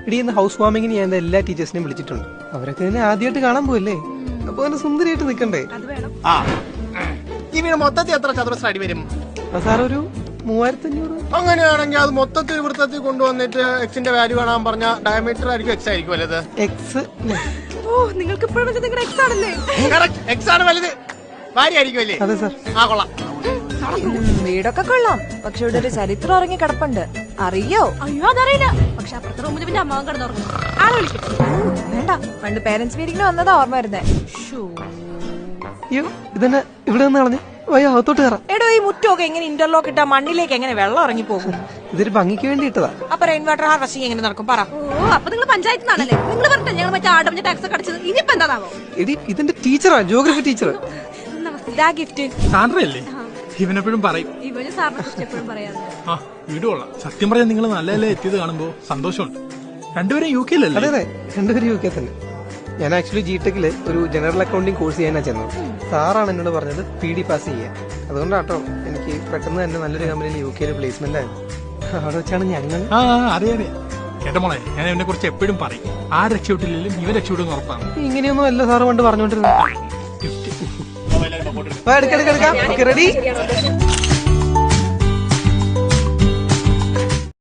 ഇടി ഇന്ന് ഹൗസ് വാമിങ്ങിന് ഞാൻ എല്ലാ ടീച്ചേഴ്സിനെയും വിളിച്ചിട്ടുണ്ട്. അവരൊക്കെ എന്നെ ആദ്യമായിട്ട് കാണാൻ പോയല്ലേ, അപ്പൊ അവനെ സുന്ദരിയായിട്ട് നിക്കണ്ടേ. ഈ വീട് മൊത്തത്തിൽ എത്ര ചതുരശ്ര അടി വരും? സാർ ഒരു 3500. അങ്ങനെയാണെങ്കിൽ അത് മൊത്തത്തിൽ വൃത്തത്തിൽ കൊണ്ടുവന്നിട്ട് എക്സിന്റെ വാല്യൂ കാണാൻ പറഞ്ഞ ഡയമീറ്റർ ആയിരിക്കും എക്സ് ആയിരിക്കും വലുത്. എക്സ് നിങ്ങൾക്ക് ഇപ്പോഴും നിങ്ങളുടെ എക്സ് ആണല്ലേ? എക്സ് ആണ് വലുത്, ഭാര്യ ആയിരിക്കും അല്ലേ? അതെ സാർ. ആ കൊള്ളാം. വീടൊക്കെ കൊള്ളാം, പക്ഷെ ഇവിടെ ഒരു ചരിത്രം ഇറങ്ങി കിടപ്പുണ്ട്, അറിയോ? അയ്യോ അതറിയില്ല, പക്ഷെ അപ്പുറത്തെ റൂമിൽ പിന്നെ അമ്മാവൻ കിടന്നുറങ്ങും. ആളെ വിളിക്കും. വേണ്ട, പണ്ട് പേരന്റ്സ് മീറ്റിംഗിന് വന്നതാ ഓർമ്മ വരുന്നേ. അയ്യോ ഇതന്നെ ഇവിടെ നിന്ന് കളഞ്ഞ് വയ്യ, അകത്തോട്ട് കയറാം. എടോ ഈ മുറ്റമൊക്കെ എങ്ങനെ ഇന്റർലോക്ക് ഇട്ടാ മണ്ണിലേക്ക് എങ്ങനെ വെള്ളം ഇറങ്ങി പോകും? ഇതൊരു ഭംഗിക്ക് വേണ്ടി ഇട്ടതാ. അപ്പൊ റെയിൻ വാട്ടർ ഹാർവെസ്റ്റിംഗ് എങ്ങനെ നടക്കും പറ? ഓ അപ്പൊ നിങ്ങൾ പഞ്ചായത്തിൽ നിന്നാണല്ലേ? നിങ്ങൾ പറഞ്ഞിട്ട് ഞങ്ങൾ മറ്റേ ആടമിന്റെ ടാക്സ് ഒക്കെ അടച്ചത്, ഇനിയിപ്പോ എന്താണാവോ? എടി ഇതിന്റെ ടീച്ചറാ, ജോഗ്രഫി ടീച്ചർ. ഇതാ ഗിഫ്റ്റ്. സാൻഡ്രയല്ലേ? ഇവനെപ്പോഴും പറയും. ഇവന് സാറിനെ കുറിച്ച് എപ്പോഴും പറയാതെ. ആ വീട് കൊള്ളാം. സത്യം പറയാൻ നിങ്ങൾ നല്ല എത്തിയത് കാണുമ്പോ സന്തോഷമുണ്ട്. രണ്ടുപേരും യു അതെ കെയിലല്ലേ? അതെ, രണ്ടുപേരും യു കെ തന്നെ. ഞാൻ ആക്ച്വലി ജിടെക്കില് ഒരു ജനറൽ അക്കൗണ്ടിങ് കോഴ്സ് ചെയ്യാനാ ചെന്നത്. സാറാണ് എന്നോട് പറഞ്ഞത് PD പാസ് ചെയ്യാൻ. അതുകൊണ്ടാട്ടോ എനിക്ക് പെട്ടെന്ന് തന്നെ നല്ലൊരു കമ്പനിയിൽ യു കെയിൽ പ്ലേസ്മെന്റ് ആയത്. അവിടെ വെച്ചാണ് ഞങ്ങൾ. ആ അറിയാം. കേട്ട മോളെ, ഞാൻ ഇവനെ കുറിച്ച് എപ്പോഴും പറയും. ആ രക്ഷപ്പെട്ടില്ലെങ്കിലും ഇവൻ രക്ഷപ്പെടുന്ന ഉറപ്പാണ്. ഇങ്ങനെയൊന്നും അല്ല സാറ് പണ്ട് പറഞ്ഞോണ്ടിരുന്നത്. ഗിഫ്റ്റ് എടുക്കാം. റെഡി?